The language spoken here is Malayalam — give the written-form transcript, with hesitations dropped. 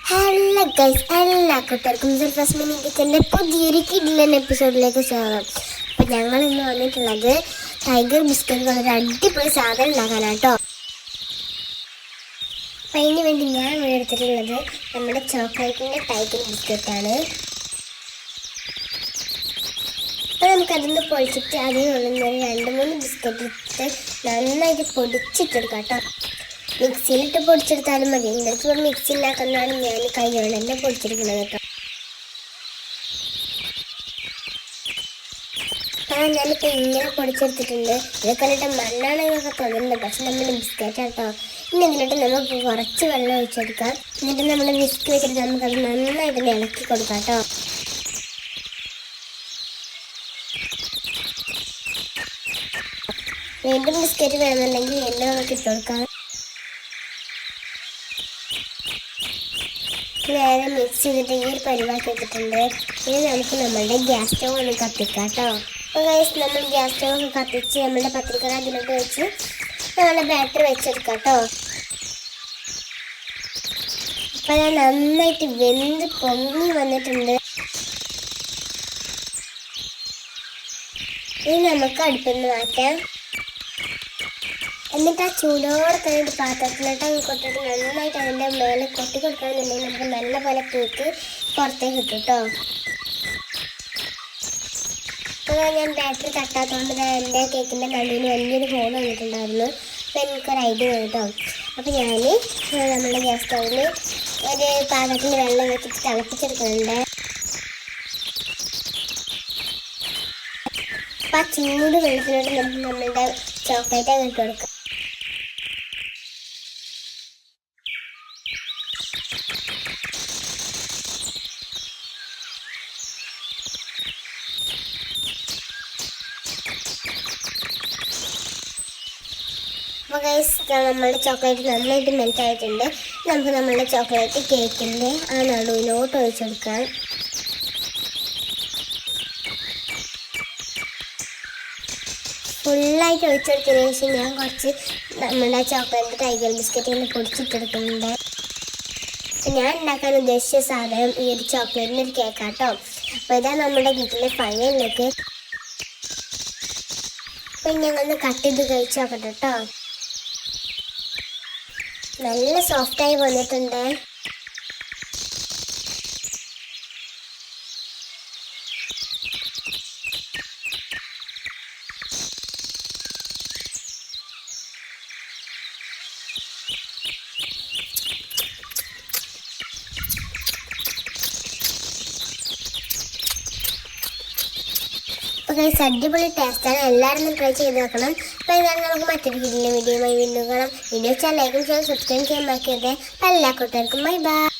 ഹലോ ഗൈസ്, എല്ലാ കൂട്ടുകാർക്കും സുൽഫാസ് മിനി കിച്ചൻ്റെ പുതിയൊരു കിടിലൻ എപ്പിസോഡിലേക്ക് സ്വാഗതം. അപ്പം ഞങ്ങൾ ഇന്ന് വന്നിട്ടുള്ളത് ടൈഗർ ബിസ്ക്കറ്റുകൾ ഒരു അടിപൊളി സാധനം ഉണ്ടാക്കാനാട്ടോ. അപ്പം അതിന് വേണ്ടി ഞാൻ ഇവിടെ എടുത്തിട്ടുള്ളത് നമ്മുടെ ചോക്ലേറ്റിൻ്റെ ടൈഗർ ബിസ്ക്കറ്റാണ്. അപ്പം നമുക്കതൊന്ന് പൊളിച്ചിട്ട് അതിനുള്ളിൽ നിന്ന് 2-3 ബിസ്ക്കറ്റ് ഇട്ട് നന്നായിട്ട് പൊടിച്ചിട്ടെടുക്കാം കേട്ടോ. മിക്സിയിലിട്ട് പൊടിച്ചെടുത്താലും മതി. നിങ്ങൾക്ക് മിക്സി ഇല്ലാത്തതാണ് ഞാൻ കൈകൊണ്ട് തന്നെ പൊടിച്ചെടുക്കുന്നത് കേട്ടോ. ഞാനിപ്പോൾ ഇങ്ങനെ പൊടിച്ചെടുത്തിട്ടുണ്ട്. ഇത് കണ്ടിട്ട് മണ്ണാണ് എന്നൊക്കെ തോന്നുന്നുണ്ട്, പക്ഷെ നമ്മൾ ബിസ്ക്കറ്റ് കേട്ടോ. ഇനി എന്നിട്ട് നമുക്ക് കുറച്ച് വെള്ളം ഒഴിച്ചെടുക്കാം. എന്നിട്ട് നമ്മൾ വിസ്ക് വെച്ചിട്ട് നമുക്കത് നന്നായിട്ട് ഇളക്കി കൊടുക്കാം കേട്ടോ. വീണ്ടും ബിസ്ക്കറ്റ് വേണമെന്നുണ്ടെങ്കിൽ വീണ്ടും നമുക്ക് ഇട്ട് കൊടുക്കാം. നേരെ മിക്സ് ചെയ്തിട്ട് ഈ ഒരു പരിവാക്കി എടുത്തിട്ടുണ്ട്. ഇനി നമുക്ക് നമ്മളുടെ ഗ്യാസ് സ്റ്റവ് ഒന്ന് കത്തിക്കാം കേട്ടോ. അപ്പോൾ ഗൈസ്, നമ്മൾ ഗ്യാസ് സ്റ്റവ് ഒന്ന് കത്തിച്ച് നമ്മളുടെ പത്രിക അതിലോട്ട് വെച്ച് നമ്മളുടെ ബാറ്ററി വെച്ചെടുക്കാം കേട്ടോ. അപ്പോൾ ഞാൻ നന്നായിട്ട് വെന്ത് പൊങ്ങി വന്നിട്ടുണ്ട്. ഇനി നമുക്ക് അടുപ്പിൽ നിന്ന് മാറ്റാം. എന്നിട്ട് ആ ചൂടോടെ തന്നെ പാത്രത്തിലോട്ട് കൊട്ടിട്ട് നന്നായിട്ട് അതിൻ്റെ മേലെ കൊട്ടി കൊടുക്കുകയാണെന്നുണ്ടെങ്കിൽ നമുക്ക് നല്ല പോലെ കേക്ക് പുറത്തേക്ക് കിട്ടും കേട്ടോ. അപ്പോൾ ഞാൻ ബാറ്ററി തട്ടാത്തതുകൊണ്ട് എൻ്റെ കേക്കിൻ്റെ നടുവിന് വലിയൊരു ഹോൾ വന്നിട്ടുണ്ടായിരുന്നു. അപ്പോൾ എനിക്കൊരു ഐഡിയ കേട്ടോ. അപ്പോൾ ഞാൻ നമ്മുടെ ഗ്യാസ് സ്റ്റൗവിൽ ഒരു പാത്രത്തിൽ വെള്ളം വെച്ചിട്ട് തിളപ്പിച്ചെടുക്കുന്നുണ്ട്. അപ്പോൾ ആ ചൂട് വെള്ളത്തിലോട്ട് നമുക്ക് നമ്മളുടെ ചോക്ലേറ്റ് ഇട്ട് കൊടുക്കാം. അപ്പോൾ ഗൈസ്, നമ്മളുടെ ചോക്ലേറ്റ് നന്നായിട്ട് മെൽറ്റ് ആയിട്ടുണ്ട്. നമുക്ക് നമ്മളുടെ ചോക്ലേറ്റ് കേക്കിൻ്റെ ആ നടുവിലോട്ട് ഒഴിച്ചെടുക്കാം. ഫുള്ളായിട്ട് ഒഴിച്ചെടുത്തതിന് ശേഷം ഞാൻ കുറച്ച് നമ്മുടെ ചോക്ലേറ്റ് ടൈഗർ ബിസ്ക്കറ്റ് ഒന്ന് പൊടിച്ചിട്ടെടുക്കുന്നുണ്ട്. ഞാൻ ഉണ്ടാക്കാൻ ഉദ്ദേശിച്ച സാധനം ഈ ഒരു ചോക്ലേറ്റിൻ്റെ ഒരു കേക്കാട്ടോ. അപ്പോൾ ഇതാ നമ്മുടെ വീട്ടിലെ ഫൈനൽ കേക്ക്. അപ്പം ഞങ്ങളൊന്ന് കട്ട് ചെയ്ത് കഴിച്ച് നോക്കട്ടെ കേട്ടോ. നല്ല സോഫ്റ്റായി വന്നിട്ടുണ്ട്. അടിപൊളി ടേസ്റ്റാണ്. എല്ലാവരും ട്രൈ ചെയ്ത് നോക്കണം. അപ്പോൾ ഇതാണ് നമുക്ക് മറ്റൊരു വീഡിയോയുമായി വീണ്ടും കാണാം. വീഡിയോ ലൈക്കും ഷെയർ സബ്സ്ക്രൈബ് ചെയ്യാൻ മറക്കരുത്. എല്ലാ കൂട്ടുകാർക്കും ബൈ ബൈ.